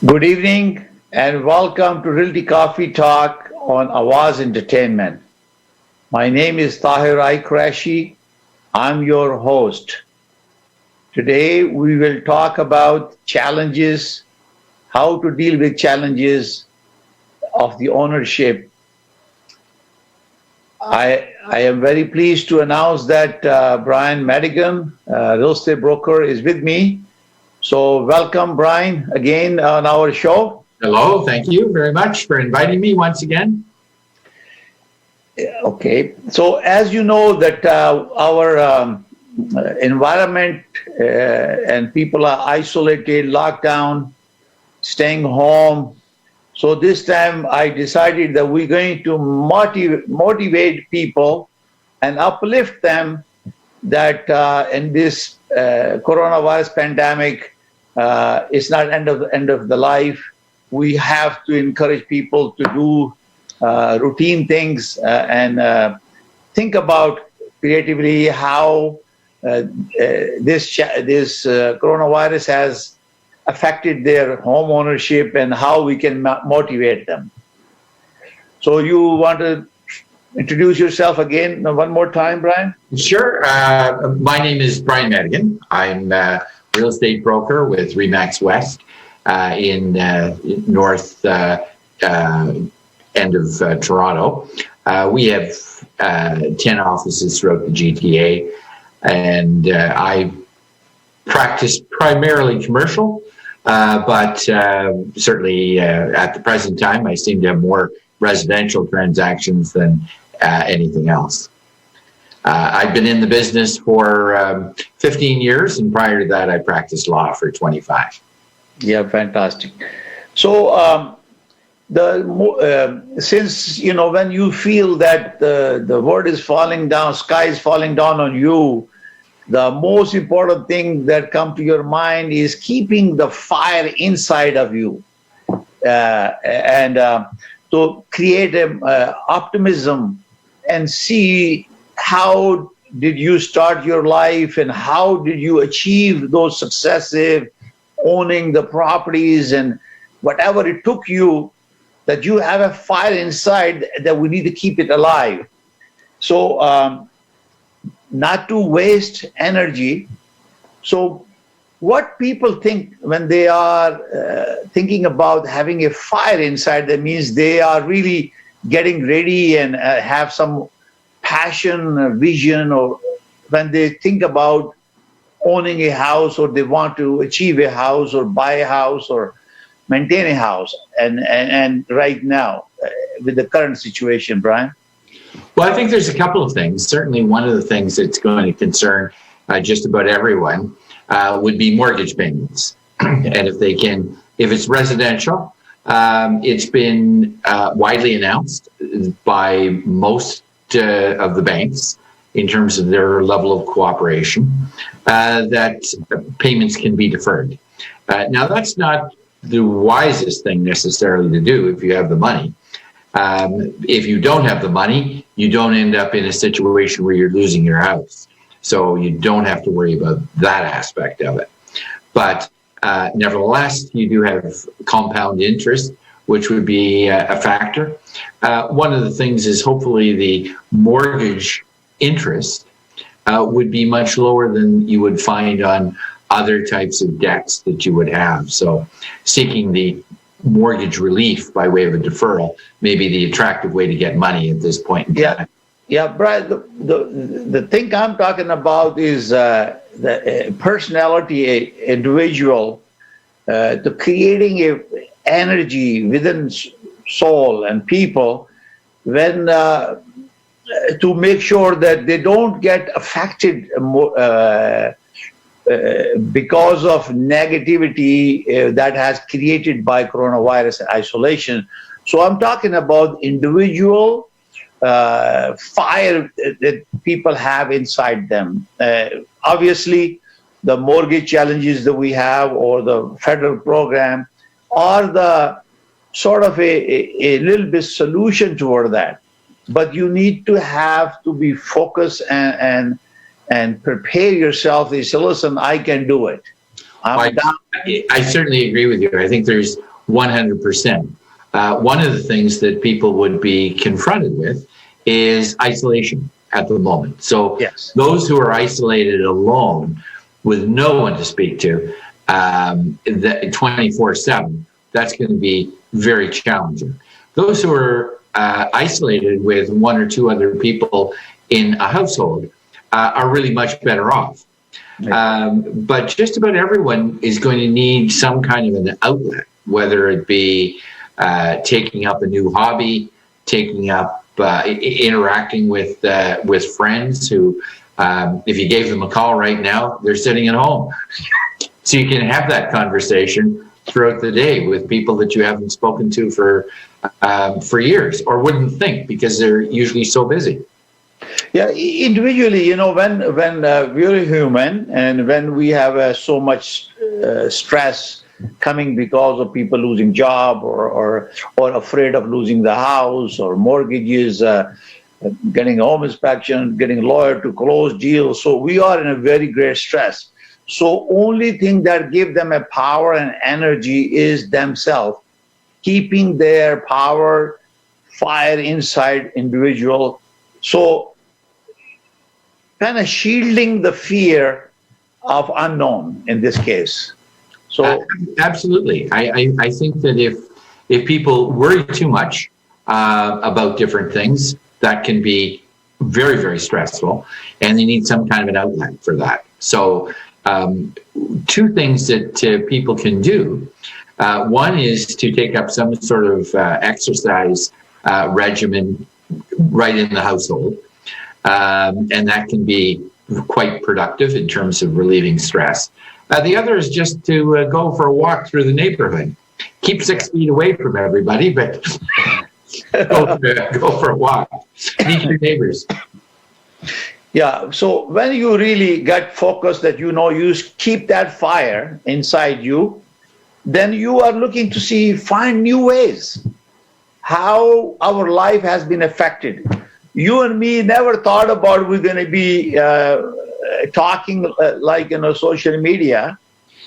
Good evening and welcome to Realty Coffee Talk on Awaz Entertainment. My name is Tahir Qureshi. I'm your host. Today we will talk about challenges, how to deal with challenges of the ownership. I am very pleased to announce that Brian Madigan, real estate broker, is with me. So welcome, Brian, again on our show. Hello, thank you very much for inviting me once again. Okay, so as you know that our environment and people are isolated, locked down, staying home. So this time I decided that we're going to motivate people and uplift them that in this coronavirus pandemic, it's not end of the life. We have to encourage people to do routine things and think about creatively how this coronavirus has affected their home ownership and how we can motivate them. So you want to introduce yourself again one more time, Brian? Sure. My name is Brian Madigan. I'm a real estate broker with Remax West in north end of Toronto. We have 10 offices throughout the GTA, and I practice primarily commercial, but certainly at the present time, I seem to have more residential transactions than anything else. I've been in the business for 15 years, and prior to that, I practiced law for 25. Yeah, fantastic. So, since you know, when you feel that the world is falling down, sky is falling down on you, the most important thing that comes to your mind is keeping the fire inside of you, and to create optimism and see how did you start your life and how did you achieve those successes, owning the properties and whatever it took you, that you have a fire inside that we need to keep it alive. So not to waste energy. So what people think when they are thinking about having a fire inside, that means they are really getting ready and have some passion, vision, or when they think about owning a house or they want to achieve a house or buy a house or maintain a house. And right now, with the current situation, Brian? Well, I think there's a couple of things. Certainly one of the things that's going to concern just about everyone would be mortgage payments. And if it's residential, it's been widely announced by most of the banks in terms of their level of cooperation that payments can be deferred. Now, that's not the wisest thing necessarily to do if you have the money. If you don't have the money, you don't end up in a situation where you're losing your house. So you don't have to worry about that aspect of it. But nevertheless, you do have compound interest, which would be a factor. One of the things is hopefully the mortgage interest would be much lower than you would find on other types of debts that you would have. So seeking the mortgage relief by way of a deferral may be the attractive way to get money at this point in time. Yeah, Brian, the thing I'm talking about is the personality, individual, to creating a energy within soul and people when to make sure that they don't get affected because of negativity that has created by coronavirus isolation. So I'm talking about individual fire that people have inside them. Obviously, the mortgage challenges that we have or the federal program are the sort of a little bit solution toward that. But you need to have to be focused and prepare yourself. They say, listen, I can do it. I'm down. I certainly agree with you. I think there's 100%. One of the things that people would be confronted with is isolation at the moment. So Yes. those who are isolated alone with no one to speak to, 24/7, that's going to be very challenging. Those who are isolated with one or two other people in a household are really much better off. But just about everyone is going to need some kind of an outlet, whether it be taking up a new hobby, taking up interacting with friends who, if you gave them a call right now, they're sitting at home. So you can have that conversation throughout the day with people that you haven't spoken to for years, or wouldn't think, because they're usually so busy. Yeah, individually, when we're human, and when we have so much stress coming because of people losing job or afraid of losing the house or mortgages, getting home inspection, getting lawyer to close deals. So we are in a very great stress. So only thing that give them a power and energy is themselves, keeping their power, fire inside individual. So kind of shielding the fear of unknown in this case. So absolutely. I think that if people worry too much about different things, that can be very, very stressful, and they need some kind of an outlet for that. So two things that people can do. One is to take up some sort of exercise regimen right in the household. And that can be quite productive in terms of relieving stress. The other is just to go for a walk through the neighborhood. Keep 6 feet away from everybody, but go for a walk. Meet your neighbors. yeah, so when you really get focused that you keep that fire inside you, then you are looking to find new ways how our life has been affected. You and me never thought about we're going to be talking social media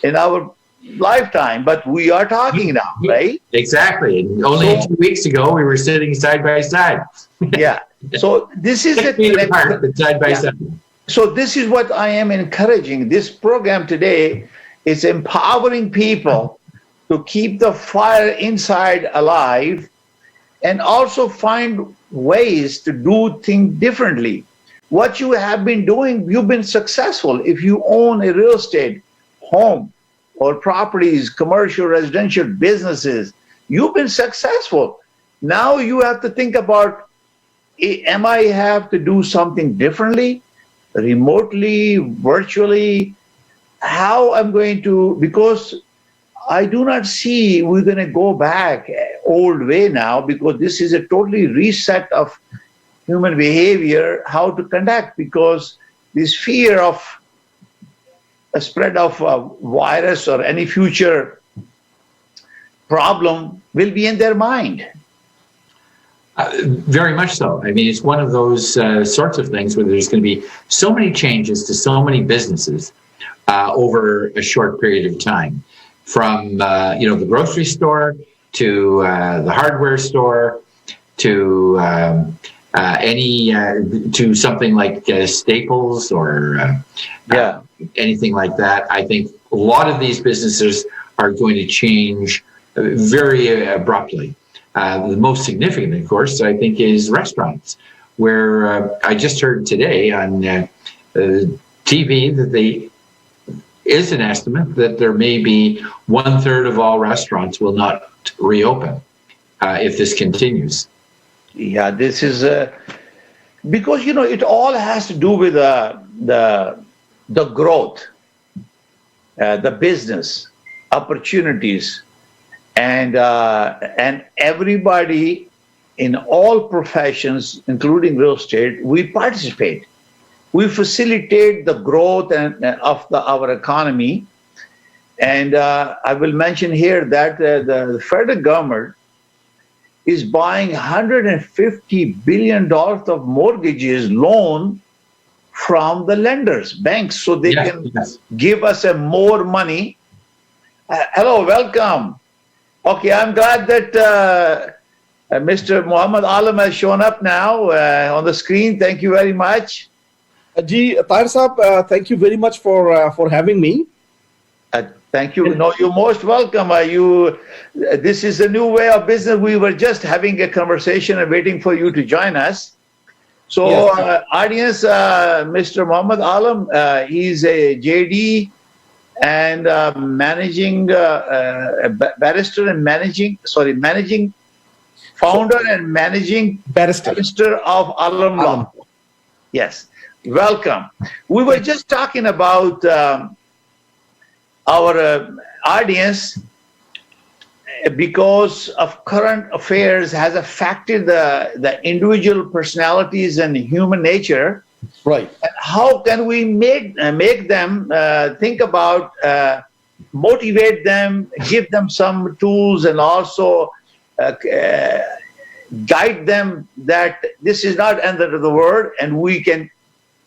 in our lifetime, but we are talking now, right? Exactly. And only 2 weeks ago, we were sitting side by side. Yeah. So this is 6 feet apart, but side by side. So this is what I am encouraging. This program today is empowering people to keep the fire inside alive, and also find ways to do things differently. What you have been doing, you've been successful. If you own a real estate, home, or properties, commercial, residential, businesses, you've been successful. Now you have to think about, am I have to do something differently, remotely, virtually? How I'm going to, because I do not see we're going to go back old way now, because this is a totally reset of human behavior, how to conduct, because this fear of a spread of a virus or any future problem will be in their mind. Very much so. I mean, it's one of those sorts of things where there's going to be so many changes to so many businesses over a short period of time. From the grocery store to the hardware store to to something like Staples or anything like that. I think a lot of these businesses are going to change very abruptly. The most significant, of course, I think, is restaurants, where I just heard today on TV that is an estimate that there may be 1/3 of all restaurants will not reopen if this continues. Yeah, this is because it all has to do with the growth, the business opportunities, and everybody in all professions, including real estate, we participate. We facilitate the growth of our economy. And I will mention here that the federal government is buying $150 billion of mortgages loan from the lenders, banks, so they can give us more money Hello, welcome. Okay, I'm glad that Mr. Muhammad Alam has shown up now on the screen. Thank you very much. Tahir Saab, thank you very much for having me. Thank you. No, you're most welcome. This is a new way of business. We were just having a conversation and waiting for you to join us. So, Yes. Audience, Mr. Muhammad Alam, he's a JD and managing barrister and managing founder and managing barrister of Alam Law. Yes, welcome. We were just talking about our audience because of current affairs has affected the individual personalities and human nature. Right. And how can we make them think about, motivate them, give them some tools, and also guide them that this is not end of the world, and we can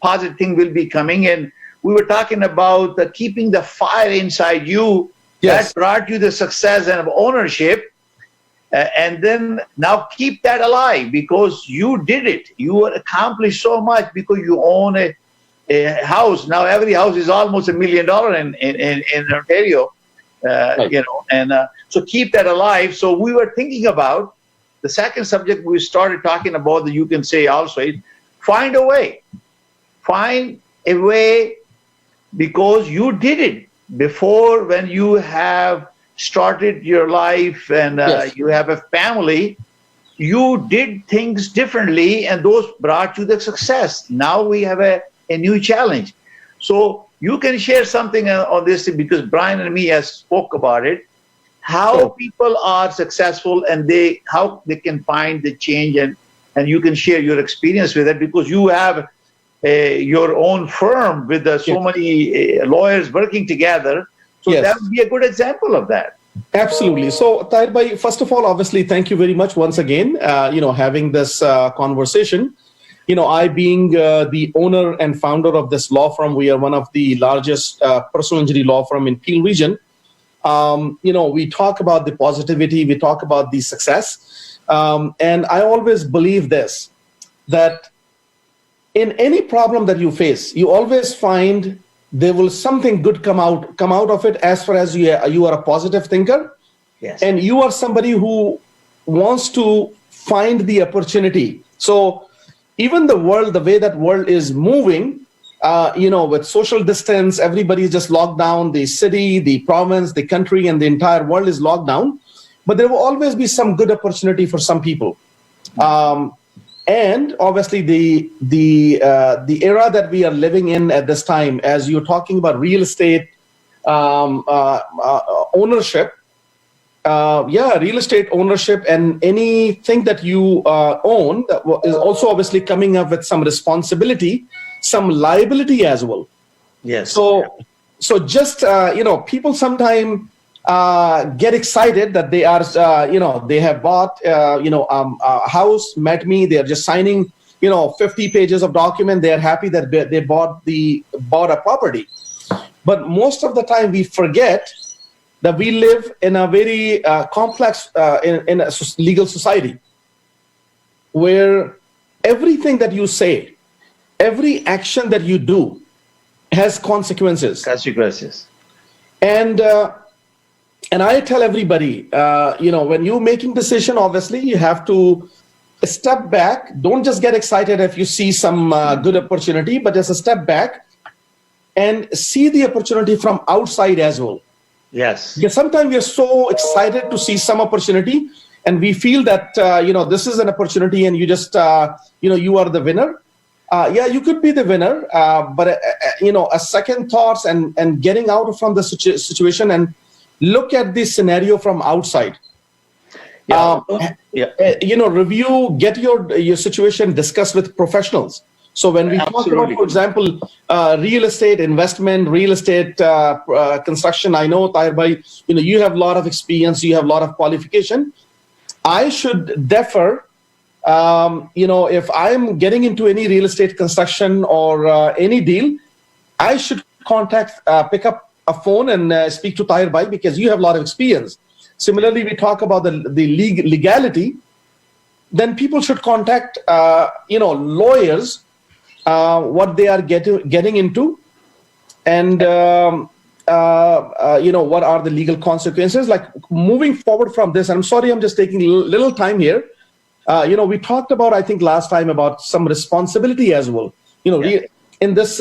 positive thing will be coming in. We were talking about keeping the fire inside you. Yes. That brought you the success and ownership. And then now keep that alive because you did it. You accomplished so much because you own a house. Now every house is almost $1 million in Ontario, Right. and so keep that alive. So we were thinking about the second subject we started talking about that you can say also is find a way. Find a way because you did it before when you have started your life and Yes. you have a family, you did things differently and those brought you the success. Now we have a new challenge. So you can share something on this because Brian and me has spoke about it, how Sure. people are successful and how they can find the change and you can share your experience with it because you have your own firm with so Yes. many lawyers working together. So Yes. that would be a good example of that. Absolutely. So, Tahir bhai, first of all, obviously, thank you very much once again, having this conversation. I being the owner and founder of this law firm, we are one of the largest personal injury law firm in Peel region. We talk about the positivity, we talk about the success. And I always believe this, that in any problem that you face, you always find there will something good come out of it as far as you are a positive thinker. Yes. And you are somebody who wants to find the opportunity. So even the way that world is moving, with social distance, everybody is just locked down, the city, the province, the country, and the entire world is locked down. But there will always be some good opportunity for some people. And obviously the era that we are living in at this time, as you're talking about real estate ownership, real estate ownership and anything that you own is also obviously coming up with some responsibility, some liability as well. Yes. So just people sometimes get excited that they are they have bought a house, met me, they are just signing 50 pages of document, they are happy that they bought a property. But most of the time we forget that we live in a very complex in a legal society where everything that you say, every action that you do has consequences. Consequences. And I tell everybody, when you're making decision, obviously you have to step back. Don't just get excited if you see some good opportunity, but just a step back and see the opportunity from outside as well. Yes. Because sometimes we are so excited to see some opportunity and we feel that, this is an opportunity and you just, you are the winner. You could be the winner, but, a second thoughts and getting out from the situation and look at this scenario from outside. Review, get your situation discussed with professionals. So when we talk about, for example, real estate investment, real estate construction, I know, Tahir bhai, you have a lot of experience, you have a lot of qualification. I should defer, if I'm getting into any real estate construction or any deal, I should pick up a phone and speak to Tahir Bhai because you have a lot of experience. Similarly, we talk about the legality. Then people should contact, lawyers, what they are getting into, and what are the legal consequences. Like moving forward from this, I'm sorry, I'm just taking a little time here. We talked about, I think last time, about some responsibility as well. In this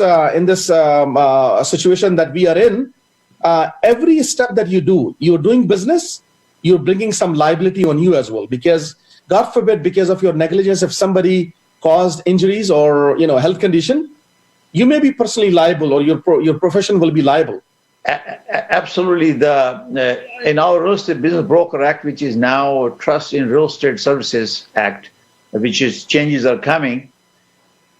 situation that we are in, every step that you do, you're doing business, you're bringing some liability on you as well, because God forbid, because of your negligence, if somebody caused injuries or health condition, you may be personally liable, or your profession will be liable. Absolutely. In our Real Estate Business Broker Act, which is now Trust in Real Estate Services Act, which is changes are coming,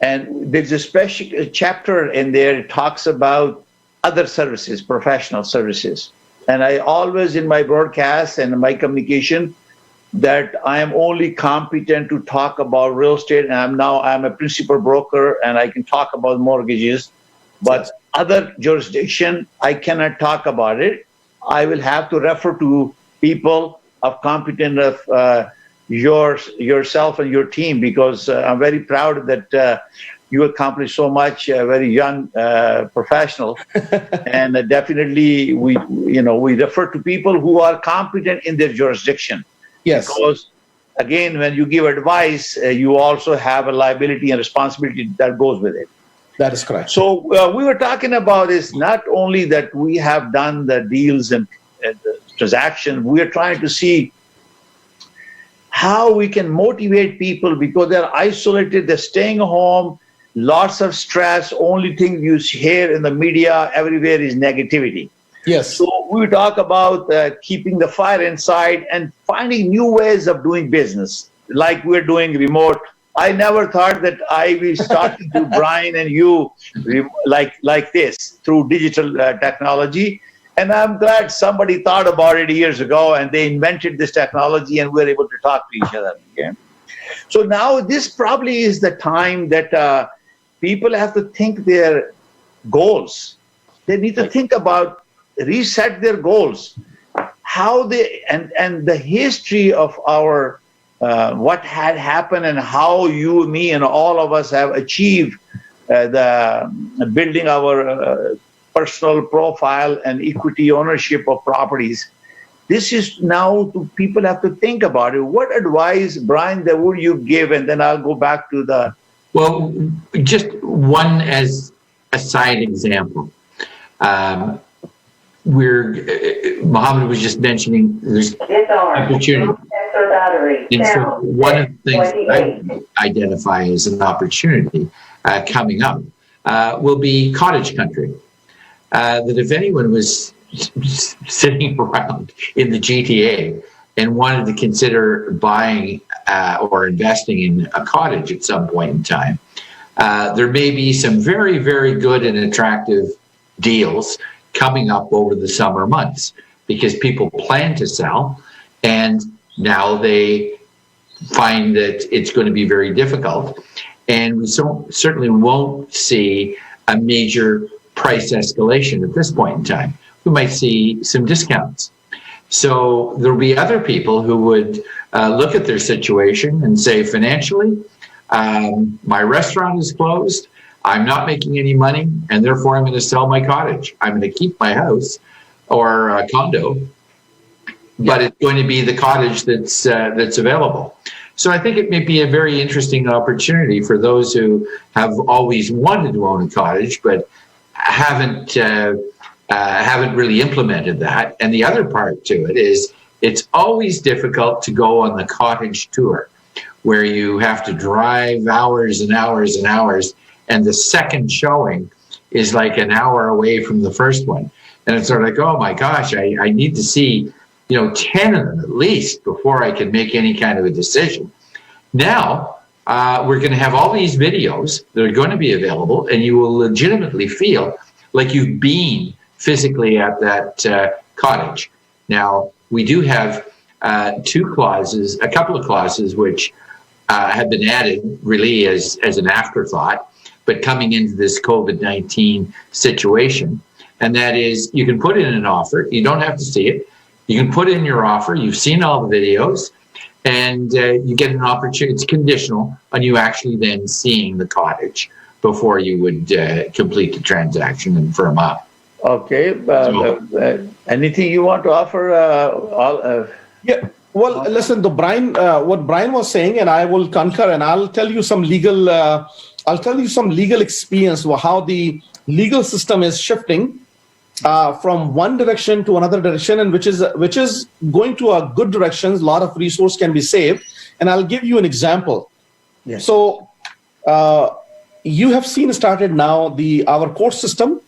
and there's a special chapter in there. It talks about other services, professional services, and I always in my broadcast and my communication that I am only competent to talk about real estate, and I'm a principal broker and I can talk about mortgages, but other jurisdiction I cannot talk about it. I will have to refer to people of competent of yourself and your team, because I'm very proud that you accomplished so much, very young professional, and definitely we refer to people who are competent in their jurisdiction. Yes. Because again, when you give advice, you also have a liability and responsibility that goes with it. That is correct. So we were talking about is not only that we have done the deals and the transaction, we are trying to see how we can motivate people, because they're isolated, they're staying home, lots of stress. Only thing you hear in the media everywhere is negativity. Yes. So we talk about keeping the fire inside and finding new ways of doing business, like we're doing remote. I never thought that I will start to do Brian and you like this through digital technology. And I'm glad somebody thought about it years ago and they invented this technology and we're able to talk to each other again. So now this probably is the time that people have to think their goals. They need to think about reset their goals, how they and the history of our what had happened and how you, me, and all of us have achieved the building our personal profile and equity ownership of properties. This is now people have to think about it. What advice, Brian, that would you give? And then I'll go back to the. Well, just one as a side example. Mohammed was just mentioning there's opportunity. And so one of the things I identify as an opportunity coming up will be cottage country. That if anyone was sitting around in the GTA and wanted to consider buying or investing in a cottage at some point in time, there may be some very, very good and attractive deals coming up over the summer months, because people plan to sell and now they find that it's going to be very difficult. And we certainly won't see a major price escalation at this point in time. We might see some discounts. So there'll be other people who would look at their situation and say, financially, my restaurant is closed, I'm not making any money, and therefore I'm going to sell my cottage. I'm going to keep my house or a condo, but it's going to be the cottage that's available. So I think it may be a very interesting opportunity for those who have always wanted to own a cottage, but haven't really implemented that. And the other part to it is it's always difficult to go on the cottage tour, where you have to drive hours and hours and hours, and the second showing is like an hour away from the first one. And it's sort of like, oh my gosh, I need to see 10 of them at least before I can make any kind of a decision. Now, we're going to have all these videos that are going to be available, and you will legitimately feel like you've been physically at that cottage. Now, we do have a couple of clauses which have been added really as an afterthought, but coming into this COVID-19 situation, and that is you can put in an offer. You don't have to see it. You can put in your offer. You've seen all the videos, and you get an opportunity. It's conditional on you actually then seeing the cottage before you would complete the transaction and firm up. Okay. Anything you want to offer? Yeah. Well, listen, Brian, what Brian was saying, and I will concur, and I'll tell you some legal. I'll tell you some legal experience how the legal system is shifting from one direction to another direction, and which is going to a good direction. A lot of resource can be saved, and I'll give you an example. Yes. So you have seen started now our court system.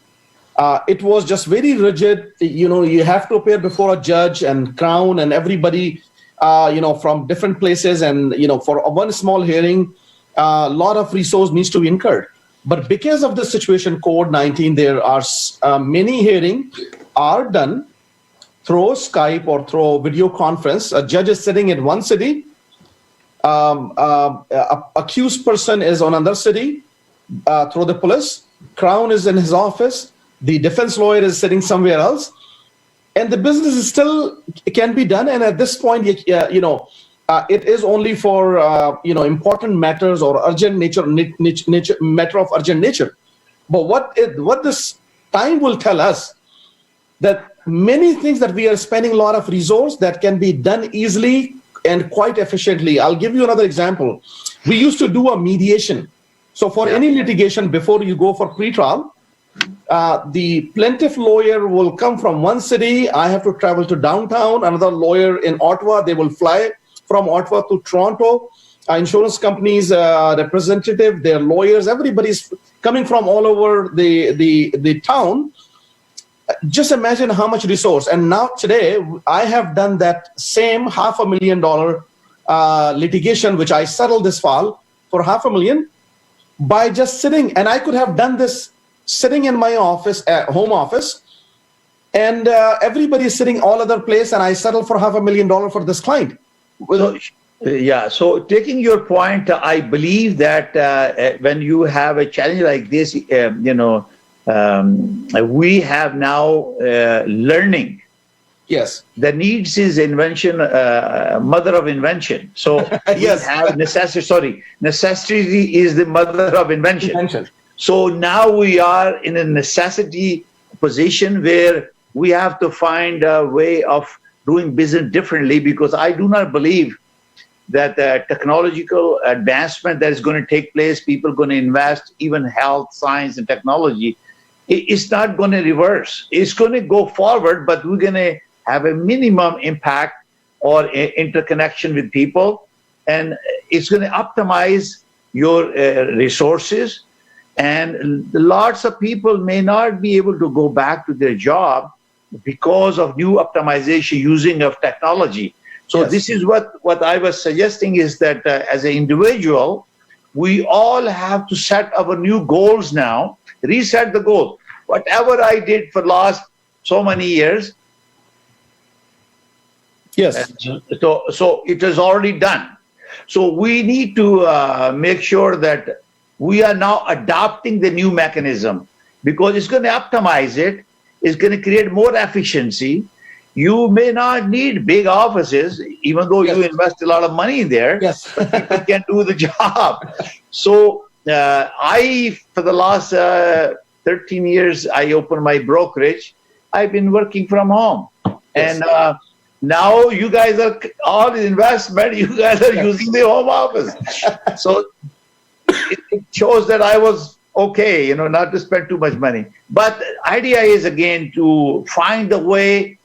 It was just very rigid. You have to appear before a judge and crown and everybody, from different places, and for one small hearing, a lot of resource needs to be incurred. But because of the situation, COVID-19, there are many hearings are done through Skype or through video conference. A judge is sitting in one city, accused person is on another city through the police. Crown is in his office. The defense lawyer is sitting somewhere else, and the business is still can be done. And at this point, it is only for important matters or urgent matter of urgent nature. But what this time will tell us that many things that we are spending a lot of resource that can be done easily and quite efficiently. I'll give you another example. We used to do a mediation. So for any litigation, before you go for pre-trial, the plaintiff lawyer will come from one city. I have to travel to downtown. Another lawyer in Ottawa. They will fly from Ottawa to Toronto. Insurance companies, representative, their lawyers, everybody's coming from all over the town. Just imagine how much resource. And now today, I have done that same $500,000 litigation, which I settled this fall for $500,000 by just sitting. And I could have done this sitting in my office, home office, and everybody is sitting all other place, and I settled for $500,000 for this client. So taking your point, I believe that when you have a challenge like this, we have now learning. Yes. The needs is invention, mother of invention. So yes. Necessity is the mother of invention. So now we are in a necessity position where we have to find a way of doing business differently, because I do not believe that the technological advancement that is going to take place, people are going to invest, even health, science, and technology, it's not going to reverse. It's going to go forward, but we're going to have a minimum impact or interconnection with people, and it's going to optimize your resources. And lots of people may not be able to go back to their job because of new optimization using of technology. So This is what I was suggesting, is that as an individual, we all have to set our new goals now, reset the goal. Whatever I did for last so many years, so it is already done. So we need to make sure that we are now adopting the new mechanism, because it's going to optimize it. It's going to create more efficiency. You may not need big offices, even though you invest a lot of money there. Yes. But people can do the job. So for the last 13 years, I opened my brokerage. I've been working from home. And now you guys are all in investment. You guys are using the home office. So it shows that I was okay, not to spend too much money. But the idea is, again, to find a way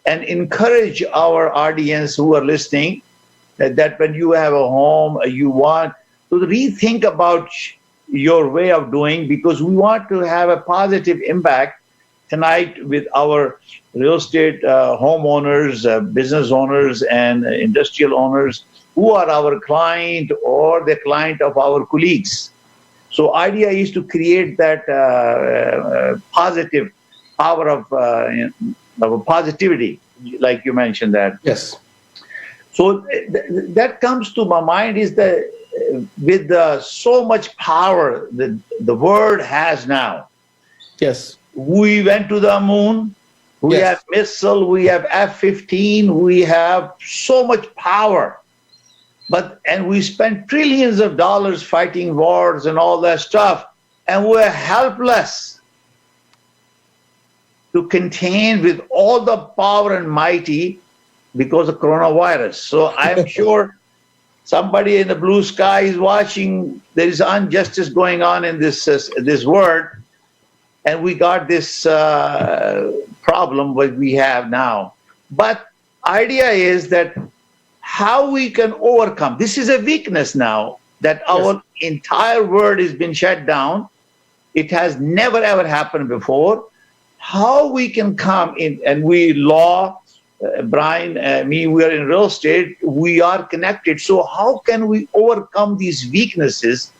and encourage our audience who are listening that when you have a home, you want to rethink about your way of doing, because we want to have a positive impact tonight with our real estate homeowners, business owners, and industrial owners who are our client or the client of our colleagues. So idea is to create that positive power of positivity, like you mentioned that. Yes. So that comes to my mind is that with so much power that the word has now. Yes. We went to the moon. We Yes. have missile. We have F-15. We have so much power. And we spent trillions of dollars fighting wars and all that stuff. And we're helpless to contain with all the power and mighty because of coronavirus. So I'm sure somebody in the blue sky is watching. There is injustice going on in this world, and we got this problem what we have now. But idea is that how we can overcome. This is a weakness now that our entire world has been shut down. It has never ever happened before. How we can come in, and we Brian, me, we are in real estate, we are connected. So how can we overcome these weaknesses?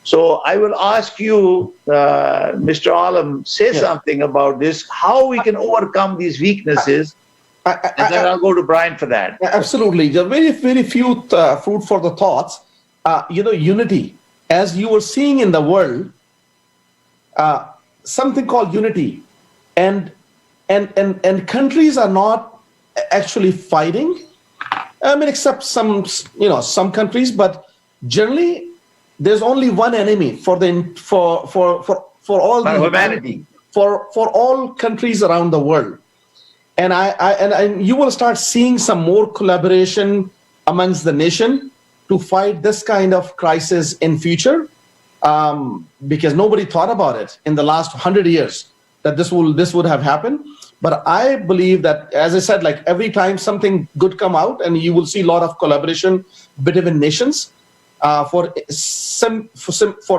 So I will ask you, Mr. Alam, say something about this, how we can overcome these weaknesses, and then I'll go to Brian for that. Absolutely. There are very, very few food for the thoughts. Unity, as you were seeing in the world, something called unity. And countries are not actually fighting. I mean, except some countries, but generally there's only one enemy for all humanity, for all countries around the world. And you will start seeing some more collaboration amongst the nation to fight this kind of crisis in future, because nobody thought about it in the last 100 years that this would have happened. But I believe that, as I said, like every time something good come out, and you will see a lot of collaboration between nations for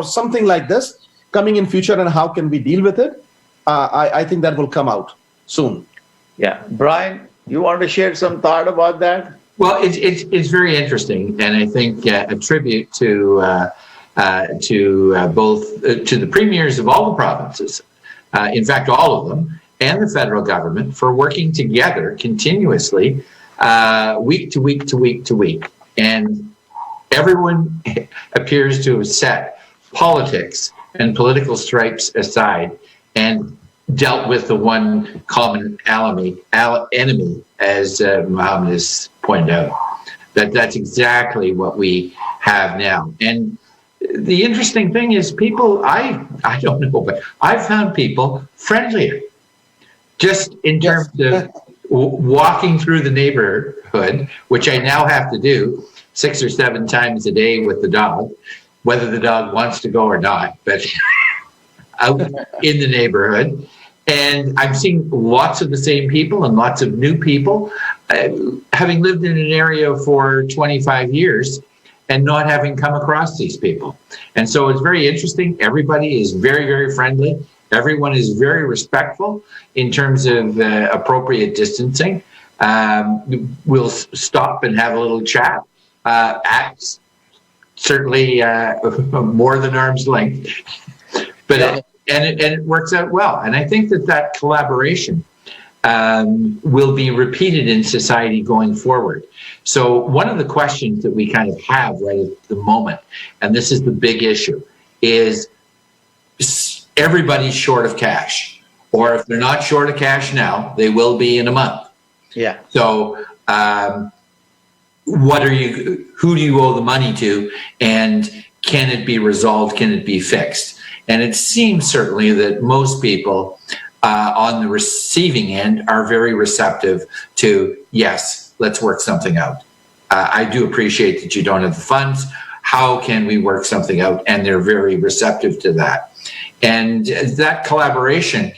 something like this coming in future, and how can we deal with it? I think that will come out soon. Yeah, Brian, you want to share some thought about that? Well, it's very interesting, and I think a tribute to both to the premiers of all the provinces, in fact, all of them, and the federal government for working together continuously, week to week to week to week. And everyone appears to have set politics and political stripes aside and dealt with the one common enemy, as Mohammed has pointed out. That's exactly what we have now. And the interesting thing is people, I don't know, but I've found people friendlier. Just in terms of walking through the neighborhood, which I now have to do 6 or 7 times a day with the dog, whether the dog wants to go or not, but out in the neighborhood. And I'm seeing lots of the same people and lots of new people, having lived in an area for 25 years and not having come across these people. And so it's very interesting. Everybody is very, very friendly. Everyone is very respectful in terms of appropriate distancing. We'll stop and have a little chat. At certainly more than arm's length, but it works out well. And I think that collaboration will be repeated in society going forward. So one of the questions that we kind of have right at the moment, and this is the big issue, is everybody's short of cash, or if they're not short of cash now, they will be in a month. Yeah. So who do you owe the money to, and can it be resolved? Can it be fixed? And it seems certainly that most people on the receiving end are very receptive to, yes, let's work something out. I do appreciate that you don't have the funds. How can we work something out? And they're very receptive to that. And that collaboration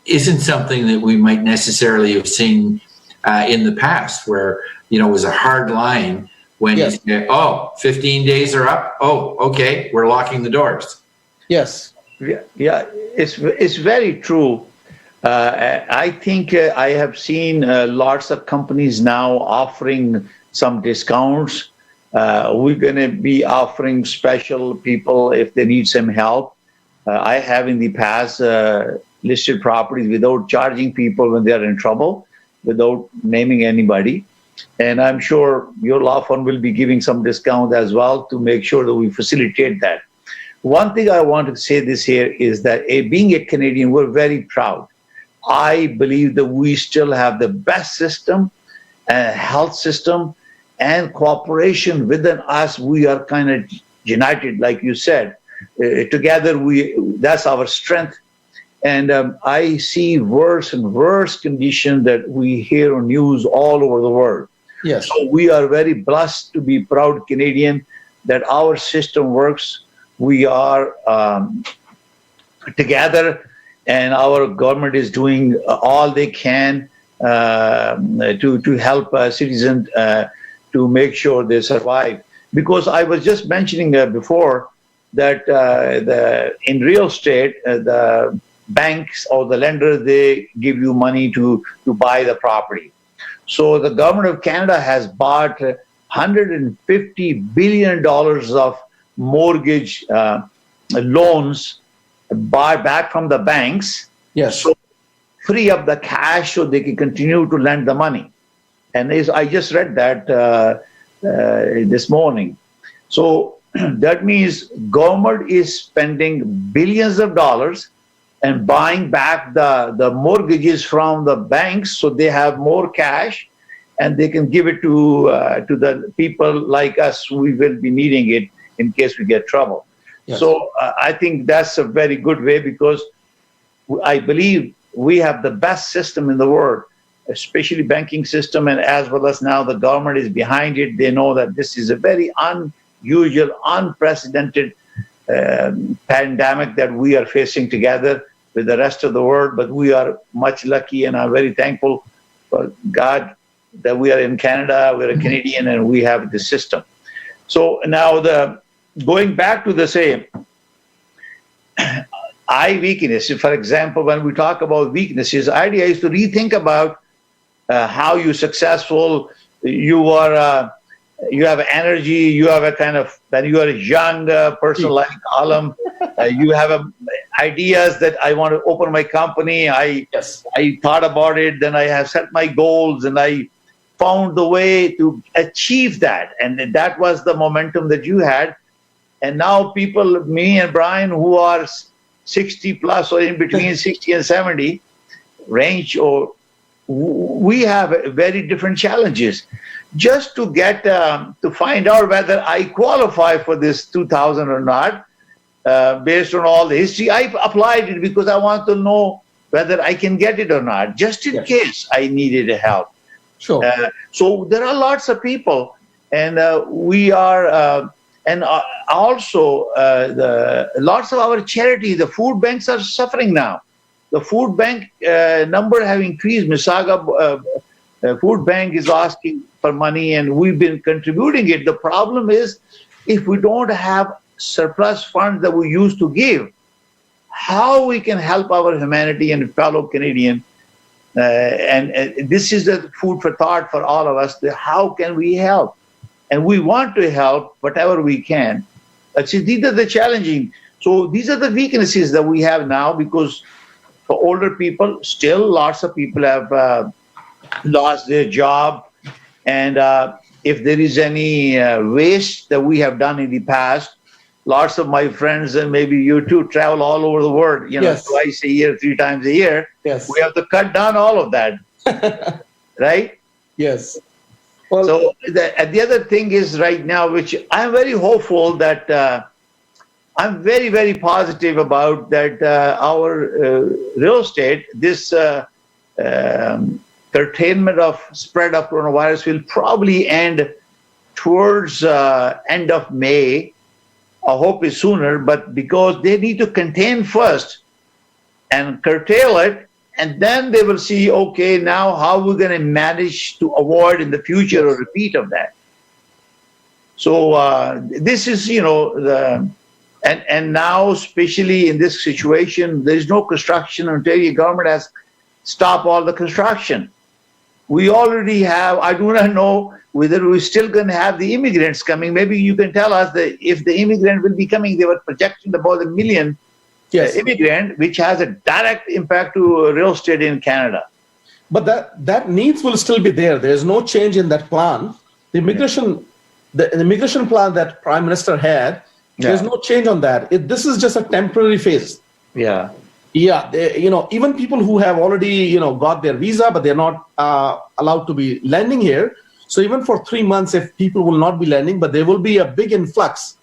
isn't something that we might necessarily have seen in the past, where, it was a hard line when you say, 15 days are up. Oh, okay, we're locking the doors. Yes. Yeah, it's very true. I think I have seen lots of companies now offering some discounts. We're going to be offering special people if they need some help. I have in the past listed properties without charging people when they're in trouble, without naming anybody. And I'm sure your law firm will be giving some discount as well to make sure that we facilitate that. One thing I want to say this here is that being a Canadian, we're very proud. I believe that we still have the best system, health system, and cooperation within us. We are kind of united, like you said. Together, that's our strength. And I see worse and worse conditions that we hear on news all over the world. Yes. So we are very blessed to be proud Canadian that our system works. We are together, and our government is doing all they can to help citizens to make sure they survive. Because I was just mentioning before that in real estate, the banks or the lenders, they give you money to buy the property. So the government of Canada has bought $150 billion of mortgage loans back from the banks. Yes. So free up the cash so they can continue to lend the money. And I just read that this morning. So that means government is spending billions of dollars and buying back the mortgages from the banks so they have more cash and they can give it to the people like us. We will be needing it in case we get trouble. Yes. So I think that's a very good way, because I believe we have the best system in the world, especially banking system, and as well as now the government is behind it. They know that this is a very unusual, unprecedented pandemic that we are facing together with the rest of the world. But we are much lucky, and I'm very thankful for God that we are in Canada, we're a Canadian, and we have the system. So now going back to the same weakness, for example, when we talk about weaknesses, the idea is to rethink about how you're successful, you have energy, you have a kind of, when you are a young person like Alam, you have ideas that I want to open my company. I thought about it, then I have set my goals, and I found the way to achieve that. And that was the momentum that you had. And now people, me and Brian, who are 60 plus or in between 60 and 70 range, or we have very different challenges. Just to get to find out whether I qualify for this 2000 or not, based on all the history, I applied it because I want to know whether I can get it or not, just in case I needed help. Sure. So there are lots of people, and we are, and also lots of our charities, the food banks are suffering now. The food bank number have increased. Mississauga Food Bank is asking for money, and we've been contributing it. The problem is, if we don't have surplus funds that we used to give, how we can help our humanity and fellow Canadian? And this is the food for thought for all of us. How can we help? And we want to help whatever we can. These are the challenging. So these are the weaknesses that we have now, because for older people, still lots of people have lost their job. And if there is any waste that we have done in the past, lots of my friends, and maybe you too, travel all over the world, twice a year, 3 times a year. Yes. We have to cut down all of that. Right? Yes. Well, so the other thing is right now, which I'm very hopeful that I'm very, very positive about, that our real estate, this curtailment of spread of coronavirus will probably end towards end of May. I hope it's sooner, but because they need to contain first and curtail it, and then they will see, okay, now how we're going to manage to avoid in the future a repeat of that. So this is, and now, especially in this situation, there is no construction. Ontario government has stopped all the construction. We already have, I do not know whether we're still going to have the immigrants coming. Maybe you can tell us that if the immigrant will be coming, they were projecting about 1 million immigrant, which has a direct impact to real estate in Canada. But that needs will still be there. There is no change in that plan. The immigration, the immigration plan that Prime Minister had, There's no change on that. This is just a temporary phase. Yeah. Yeah, even people who have already, got their visa, but they're not allowed to be landing here. So even for 3 months, if people will not be landing, but there will be a big influx.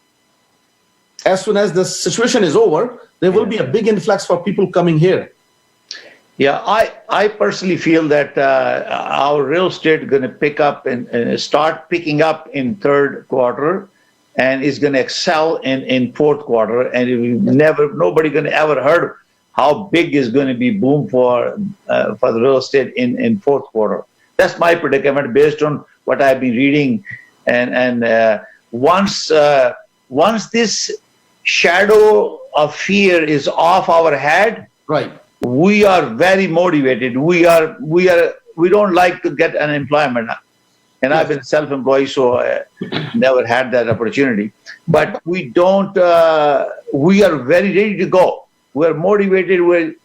As soon as the situation is over, there will be a big influx for people coming here. Yeah, I personally feel that our real estate is going to pick up and start picking up in third quarter, and is going to excel in fourth quarter. And nobody going to ever heard how big is going to be boom for the real estate in fourth quarter. That's my predicament based on what I've been reading. And once this shadow of fear is off our head, right, we are very motivated. We don't like to get unemployment. And I've been self-employed, so I never had that opportunity. But we don't. We are very ready to go. We're motivated. We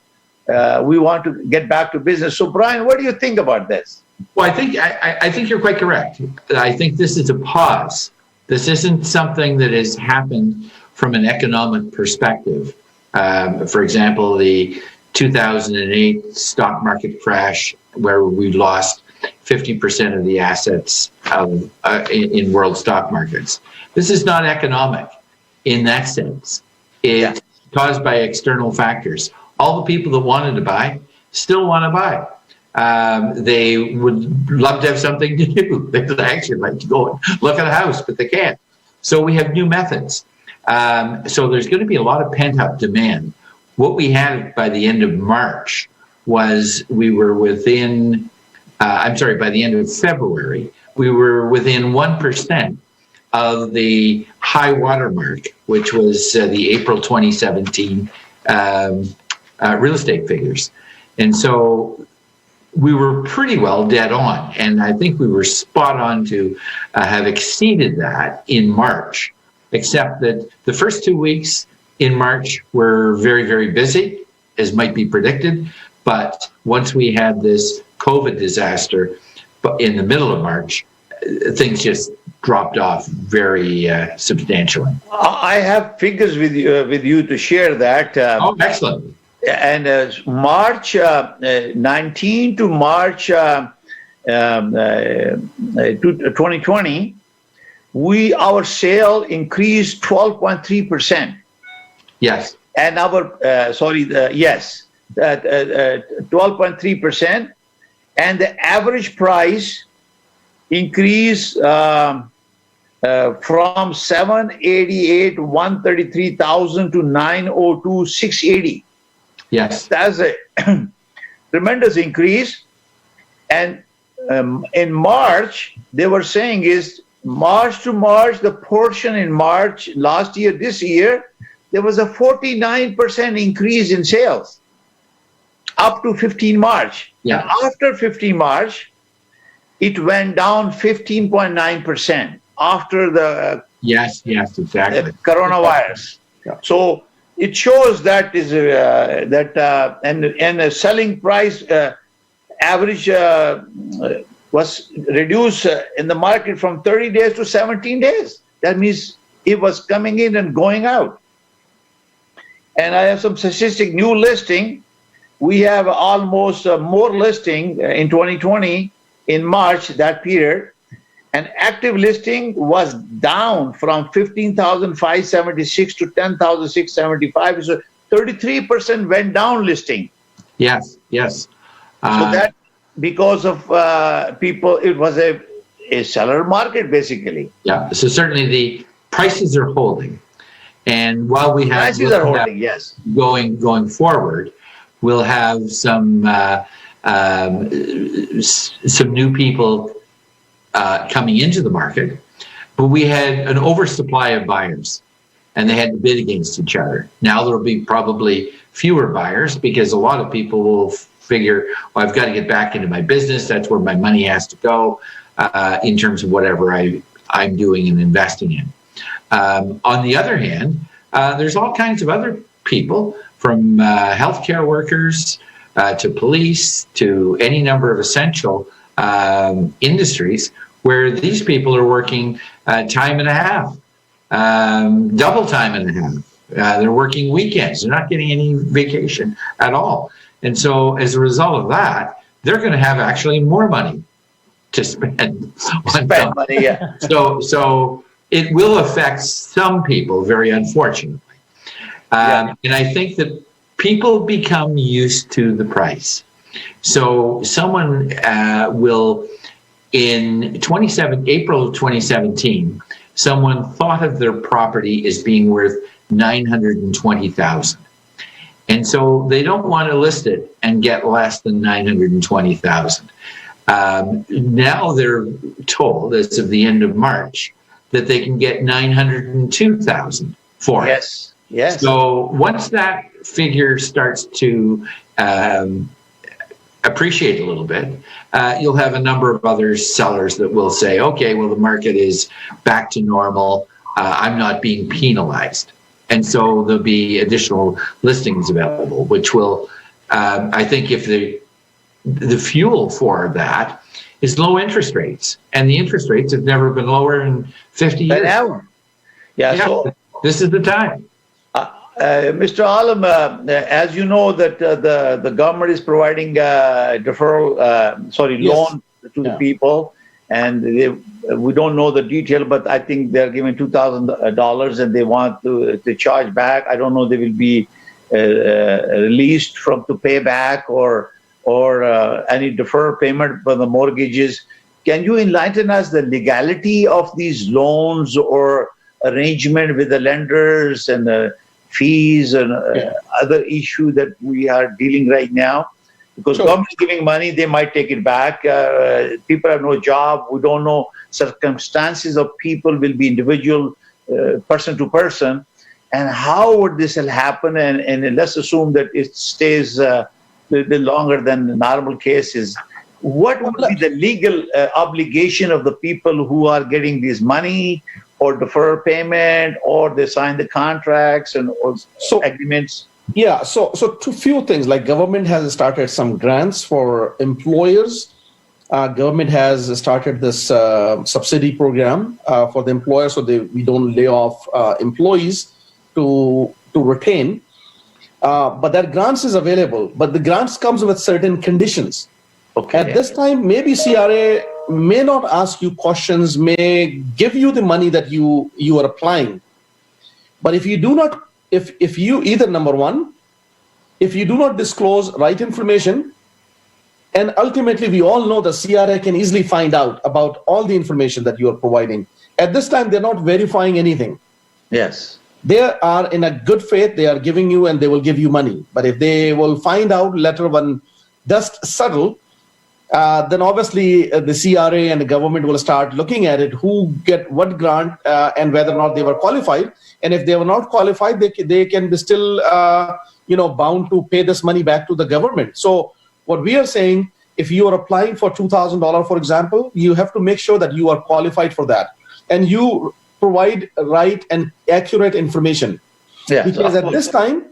want to get back to business. So, Brian, what do you think about this? Well, I think you're quite correct. I think this is a pause. This isn't something that has happened from an economic perspective. For example, the 2008 stock market crash, where we lost 50% of the assets in world stock markets. This is not economic in that sense. It's caused by external factors. All the people that wanted to buy still want to buy. They would love to have something to do. They would actually like to go and look at a house, but they can't. So we have new methods. So there's going to be a lot of pent-up demand. What we had by the end of March was we were within, by the end of February, we were within 1% of the high water mark, which was the April 2017 real estate figures. And so we were pretty well dead on. And I think we were spot on to have exceeded that in March, except that the first 2 weeks in March were very, very busy, as might be predicted. But once we had this COVID disaster in the middle of March, things just dropped off very substantially. I have figures with you to share that. Oh, excellent. And March 19 to March 2020, our sale increased 12.3%. Yes. And our 12.3%, and the average price increased from 788,133,000 to 902,680. Yes, that's a tremendous increase. And in March, they were saying is March to March, the portion in March last year, this year, there was a 49% increase in sales up to 15 March. Yeah. And after 15 March, it went down 15.9% after the yes, exactly. Coronavirus. Yeah. So it shows that and the selling price average was reduced in the market from 30 days to 17 days. That means it was coming in and going out. And I have some statistic, new listing. We have almost more listing in 2020 in March, that period. And active listing was down from 15,576 to 10,675. So 33% went down listing. Yes. So that because of people, it was a seller market basically. Yeah. So certainly the prices are holding. And while we have prices are holding, yes, going forward, we'll have some new people coming into the market, but we had an oversupply of buyers, and they had to bid against each other. Now there'll be probably fewer buyers because a lot of people will figure, well, I've got to get back into my business. That's where my money has to go in terms of whatever I'm doing and investing in. On the other hand, there's all kinds of other people, from healthcare workers to police to any number of essential industries, where these people are working time and a half. double time and a half. They're working weekends. They're not getting any vacation at all. And so as a result of that, they're going to have actually more money to spend. Money, yeah. So it will affect some people, very unfortunately. And I think that people become used to the price. So someone will, in April of 2017, someone thought of their property as being worth $920,000. And so they don't want to list it and get less than $920,000. Now they're told, as of the end of March, that they can get $902,000 for it. Yes, yes. So once that figure starts to appreciate a little bit, you'll have a number of other sellers that will say, okay, well, the market is back to normal. I'm not being penalized. And so there'll be additional listings available, which will, I think, if the fuel for that is low interest rates, and the interest rates have never been lower in 50 years. Ever. Yeah, so this is the time. Mr. Alam, as you know, that the government is providing deferral, loan to the people, and we don't know the detail, but I think they're giving $2,000 and they want to charge back. I don't know they will be released to pay back or any deferred payment for the mortgages. Can you enlighten us the legality of these loans or arrangement with the lenders and the fees and other issue that we are dealing right now? Because government is giving money, they might take it back. People have no job. We don't know circumstances of people will be individual, person to person. And how would this happen? And let's assume that it stays a little bit longer than the normal cases. What would be the legal obligation of the people who are getting this money or defer payment, or they sign the contracts and agreements? Yeah, so two few things, like government has started some grants for employers. Government has started this subsidy program for the employers, so we don't lay off employees to retain. But that grants is available, but the grants comes with certain conditions. Okay. At this time, maybe CRA may not ask you questions, may give you the money that you are applying. But if you do not, if you either, number one, if you do not disclose right information, and ultimately we all know the CRA can easily find out about all the information that you are providing. At this time, they're not verifying anything. Yes. They are in a good faith, they are giving you and they will give you money. But if they will find out later when dust settle, then obviously the CRA and the government will start looking at it, who get what grant and whether or not they were qualified. And if they were not qualified, they can be still bound to pay this money back to the government. So what we are saying, if you are applying for $2,000, for example, you have to make sure that you are qualified for that. And you provide right and accurate information. Yeah, because at this time,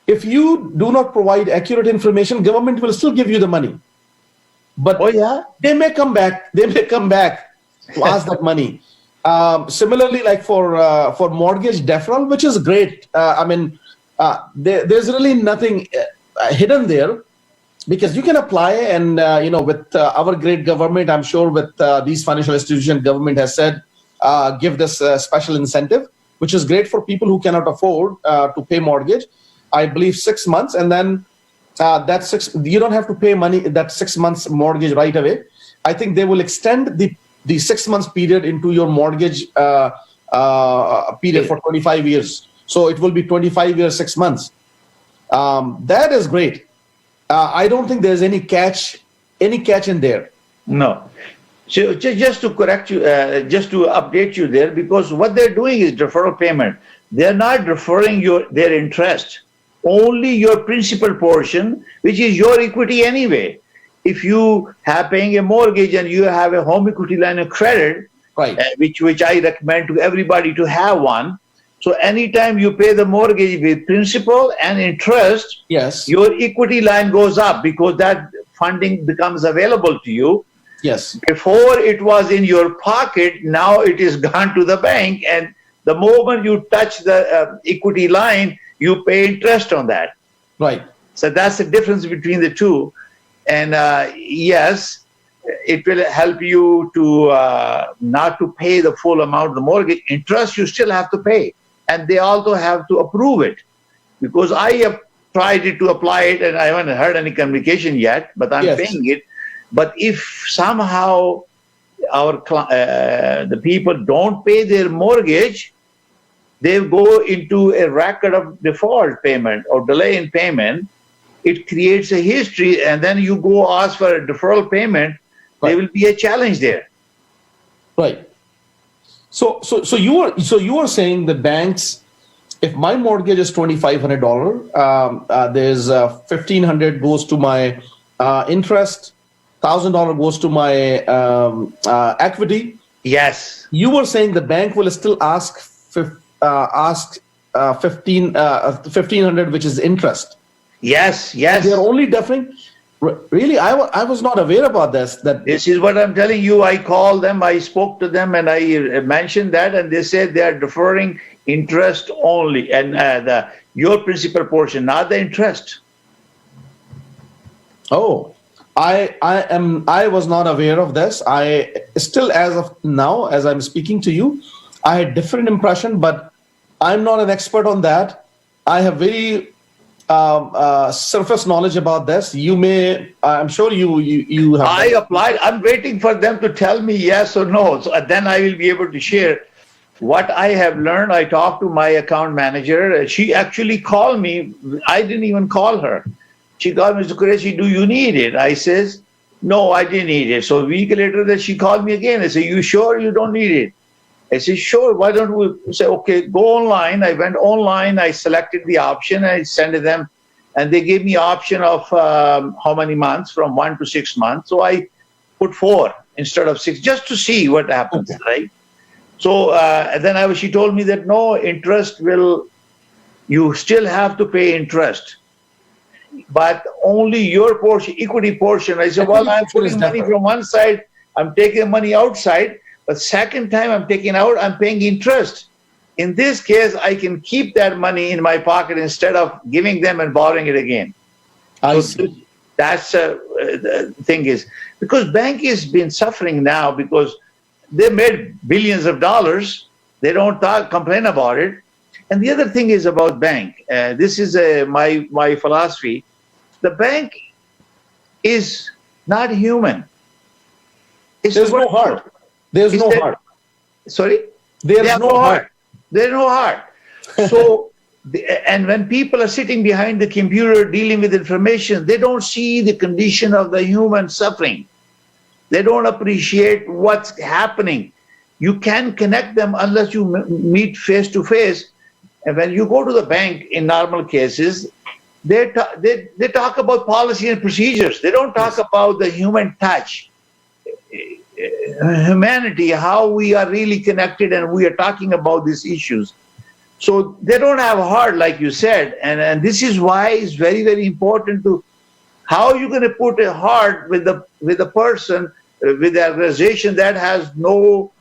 if you do not provide accurate information, government will still give you the money. But they may come back. They may come back to ask that money. Similarly, like for mortgage deferral, which is great. There's really nothing hidden there, because you can apply and with our great government, I'm sure with these financial institutions, government has said give this special incentive, which is great for people who cannot afford to pay mortgage. I believe 6 months, and then you don't have to pay money that 6 months mortgage right away. I think they will extend the 6 months period into your mortgage period for 25 years. So it will be 25 years, 6 months. That is great. I don't think there's any catch in there. No. So just to correct you, just to update you there, because what they're doing is deferral payment. They're not deferring their interest, only your principal portion, which is your equity anyway. If you have paying a mortgage and you have a home equity line of credit, right, which I recommend to everybody to have one. So anytime you pay the mortgage with principal and interest, yes, your equity line goes up because that funding becomes available to you. Yes. Before it was in your pocket, now it is gone to the bank, and The moment you touch the equity line, you pay interest on that. Right. So that's the difference between the two. And yes, it will help you to not to pay the full amount of the mortgage. Interest you still have to pay. And they also have to approve it. Because I have tried to apply it and I haven't heard any communication yet, but I'm paying it. But if somehow the people don't pay their mortgage, they go into a record of default payment or delay in payment. It creates a history, and then you go ask for a deferral payment. Right. There will be a challenge there. Right. So you are saying the banks, if my mortgage is $2,500, there's $1,500 goes to my interest, $1,000 goes to my equity. Yes. You were saying the bank will still ask $1,500, which is interest. Yes. They are only deferring. Really, I was not aware about this. This is what I'm telling you. I called them, I spoke to them, and I mentioned that, and they said they are deferring interest only, and your principal portion, not the interest. Oh, I was not aware of this. I still, as of now, as I'm speaking to you, I had different impression, but I'm not an expert on that. I have very surface knowledge about this. You may, I'm sure you have. I applied. I'm waiting for them to tell me yes or no. So then I will be able to share what I have learned. I talked to my account manager. She actually called me. I didn't even call her. She called me, Mr. Qureshi, do you need it? I says, no, I didn't need it. So a week later, that she called me again. I said, you sure you don't need it? I said, sure. Why don't we say, okay, go online. I went online. I selected the option. I sent it them. And they gave me option of how many months, from 1 to 6 months. So I put 4 instead of 6, just to see what happens, right? So then she told me that no, interest you still have to pay interest, but only your portion, equity portion. I said, well, I'm putting money from one side, I'm taking money outside, but second time I'm taking out, I'm paying interest. In this case, I can keep that money in my pocket instead of giving them and borrowing it again. That's the thing is, because bank has been suffering now because they made billions of dollars. They don't complain about it. And the other thing is about bank. This is my philosophy. The bank is not human. There's no heart. There's no heart. Sorry? There's no heart. There's no heart. So, and when people are sitting behind the computer dealing with information, they don't see the condition of the human suffering. They don't appreciate what's happening. You can't connect them unless you meet face to face. And when you go to the bank in normal cases, they talk about policy and procedures. They don't talk about the human touch, humanity, how we are really connected, and we are talking about these issues. So they don't have a heart, like you said, and this is why it's very, very important to how you're going to put a heart with the person, with the organization that has no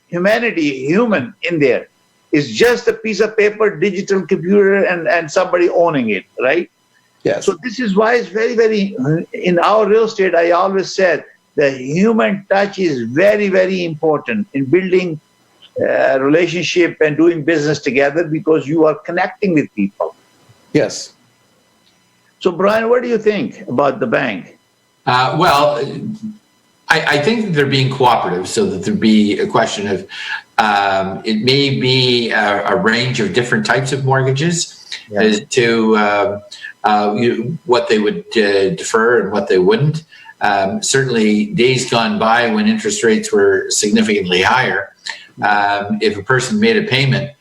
humanity, human in there. It's just a piece of paper, digital computer, and somebody owning it, right? Yes. So this is why it's very, very, in our real estate, I always said, the human touch is very, very important in building a relationship and doing business together, because you are connecting with people. Yes. So, Brian, what do you think about the bank? Well, I think that they're being cooperative, so that there be a question of it may be a range of different types of mortgages as to what they would defer and what they wouldn't. Certainly, days gone by when interest rates were significantly higher, if a person made a payment,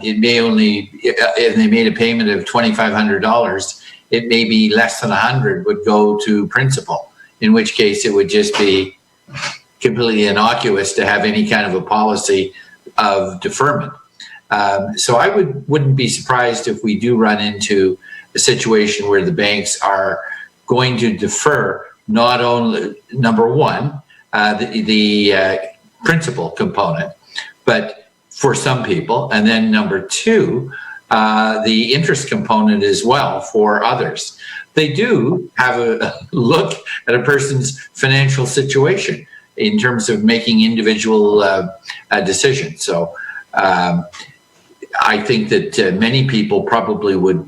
it may only, if they made a payment of $2,500, it may be less than 100 would go to principal, in which case it would just be completely innocuous to have any kind of a policy of deferment. So I wouldn't be surprised if we do run into a situation where the banks are going to defer not only, number one, the principal component, but for some people. And then number two, the interest component as well for others. They do have a look at a person's financial situation in terms of making individual decisions. So I think that many people probably would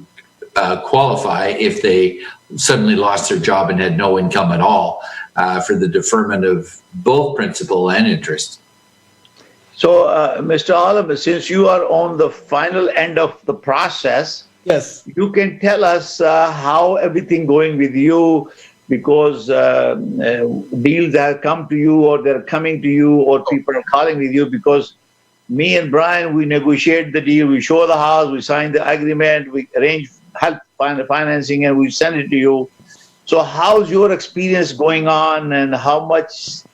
qualify if they suddenly lost their job and had no income at all for the deferment of both principal and interest. So, Mr. Alam, since you are on the final end of the process, Yes. you can tell us how everything going with you, because deals have come to you, or they're coming to you, or people are calling with you. Because me and Brian, we negotiate the deal, we show the house, we sign the agreement, we arrange help find the financing, and we send it to you. So, how's your experience going on, and how much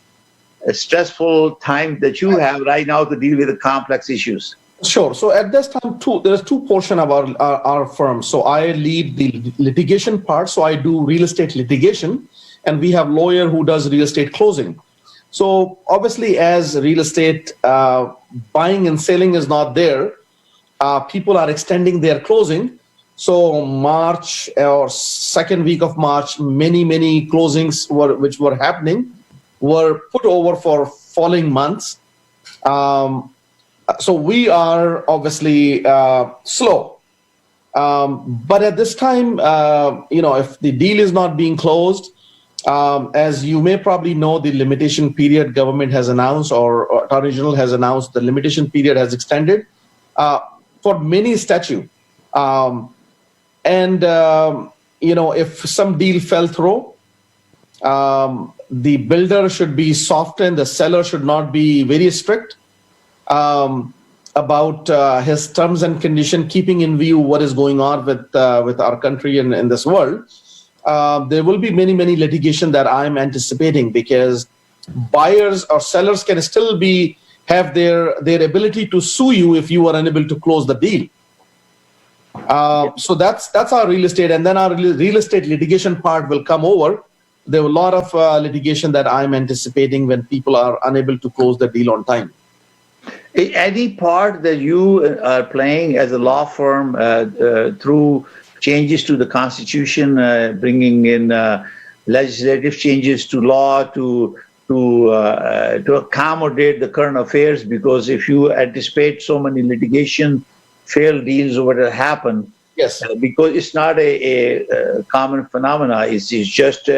a stressful time that you have right now to deal with the complex issues? Sure. So at this time, there's two portions of our firm. So I lead the litigation part. So I do real estate litigation, and we have lawyer who does real estate closing. So obviously, as real estate buying and selling is not there, people are extending their closing. So March or second week of March, many closings which were happening were put over for following months. So we are obviously slow. But at this time, if the deal is not being closed, as you may probably know, the limitation period government has announced, or Attorney General has announced, the limitation period has extended for many statutes. If some deal fell through, the builder should be softened, the seller should not be very strict about his terms and condition, keeping in view what is going on with our country and in this world. There will be many litigation that I'm anticipating, because buyers or sellers can still have their ability to sue you if you are unable to close the deal. So that's our real estate, and then our real estate litigation part will come over. There are a lot of litigation that I'm anticipating when people are unable to close the deal on time. Any part that you are playing as a law firm through changes to the Constitution, bringing in legislative changes to law to accommodate the current affairs? Because if you anticipate so many litigation failed deals over to happen, yes, because it's not a common phenomena. It's just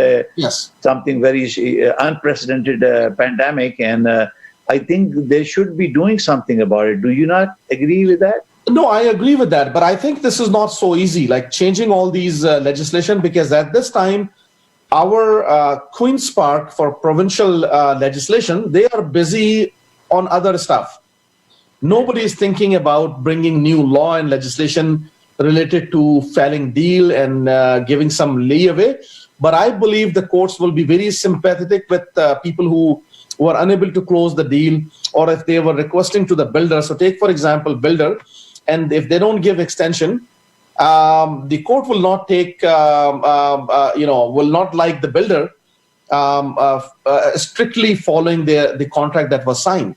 something very unprecedented pandemic, and I think they should be doing something about it. Do you not agree with that? No, I agree with that, but I think this is not so easy, like changing all these legislation, because at this time, our Queen's Park for provincial legislation, they are busy on other stuff. Nobody is thinking about bringing new law and legislation related to failing deal and giving some leeway. But I believe the courts will be very sympathetic with people who were unable to close the deal, or if they were requesting to the builder. So take, for example, builder, and if they don't give extension, the court will not take, will not like the builder strictly following the contract that was signed.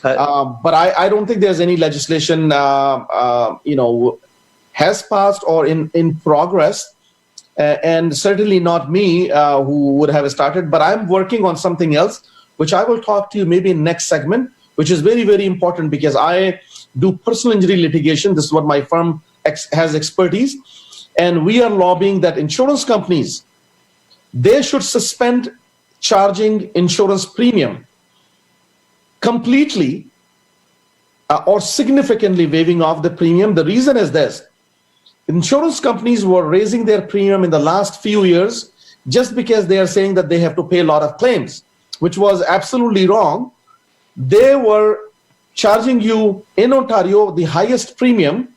But I don't think there's any legislation, has passed or in progress, and certainly not me who would have started. But I'm working on something else, which I will talk to you maybe in next segment, which is very important, because I do personal injury litigation. This is what my firm has expertise, and we are lobbying that insurance companies, they should suspend charging insurance premium completely or significantly waiving off the premium. The reason is this: insurance companies were raising their premium in the last few years just because they are saying that they have to pay a lot of claims, which was absolutely wrong. They were charging you in Ontario the highest premium,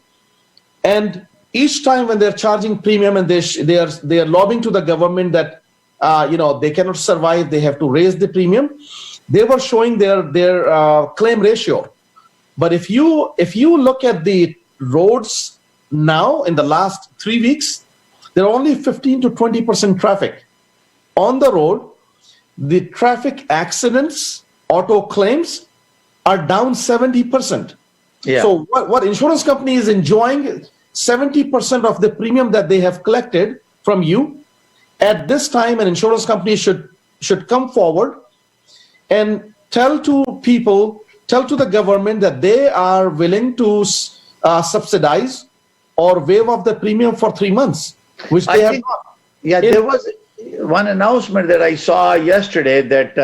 and each time when they're charging premium and they are lobbying to the government that they cannot survive, they have to raise the premium, they were showing their claim ratio. But if you look at the roads now in the last 3 weeks, there are only 15 to 20% traffic on the road. The traffic accidents, auto claims are down 70%. Yeah. So what insurance company is enjoying 70% of the premium that they have collected from you. At this time, an insurance company should come forward and tell to the government that they are willing to subsidize or waive off the premium for 3 months, which they have not. Yeah, there was one announcement that I saw yesterday that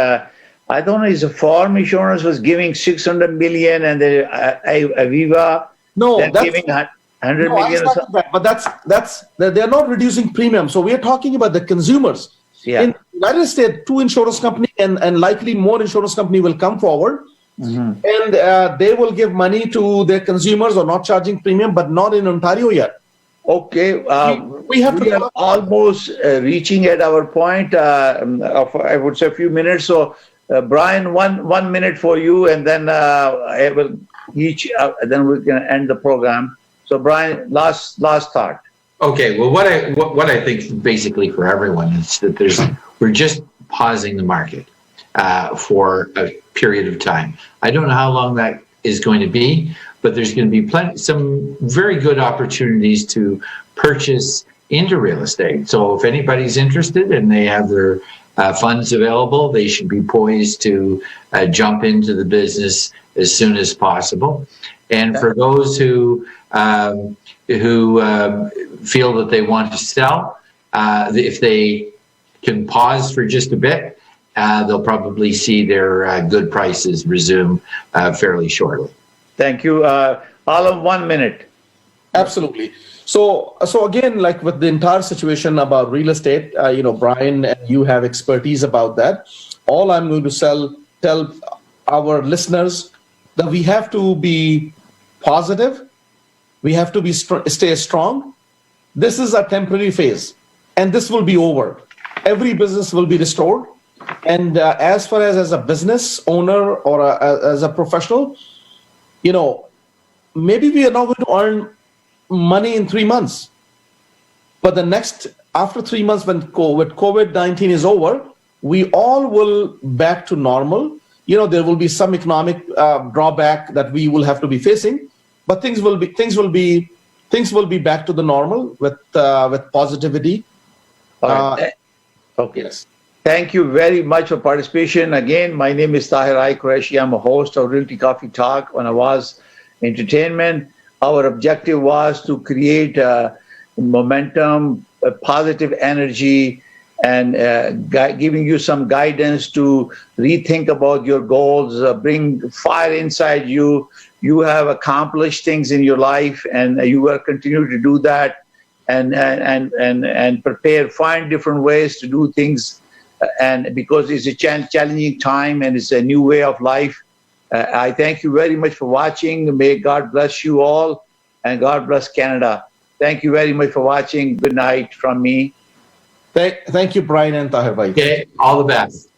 I don't know, is a farm insurance was giving 600 million and the Aviva that's giving 100 million or something. But they're not reducing premium. So we are talking about the consumers. Yeah. In the United States, 2 insurance company and likely more insurance company will come forward, and they will give money to their consumers or not charging premium, but not in Ontario yet. Okay, we are almost reaching at our point of, I would say, a few minutes. So, Brian, one minute for you, and then I will then we can end the program. So, Brian, last thought. Okay. Well, what I think basically for everyone is that we're just pausing the market for a period of time. I don't know how long that is going to be, but there's going to be some very good opportunities to purchase into real estate. So if anybody's interested and they have their funds available, they should be poised to jump into the business as soon as possible. And for those who feel that they want to sell, if they can pause for just a bit, they'll probably see their good prices resume fairly shortly. Thank you. Alam, 1 minute. Absolutely. So again, like with the entire situation about real estate, Brian, and you have expertise about that. All I'm going to tell our listeners that we have to be positive. We have to stay strong. This is a temporary phase, and this will be over. Every business will be restored. And as far as a business owner or as a professional, maybe we are not going to earn money in 3 months, but after 3 months, when COVID-19 is over, we all will back to normal. There will be some economic drawback that we will have to be facing, but things will be back to the normal with positivity. Okay. Yes. Thank you very much for participation. Again, my name is Tahir Qureshi. I'm a host of Realty Coffee Talk on Awaz Entertainment. Our objective was to create momentum, a positive energy, and giving you some guidance to rethink about your goals, bring fire inside you. You have accomplished things in your life, and you will continue to do that, and prepare, find different ways to do things. And because it's a challenging time and it's a new way of life, I thank you very much for watching. May God bless you all, and God bless Canada. Thank you very much for watching. Good night from me. Thank you, Brian and Tahir. Okay, all the best.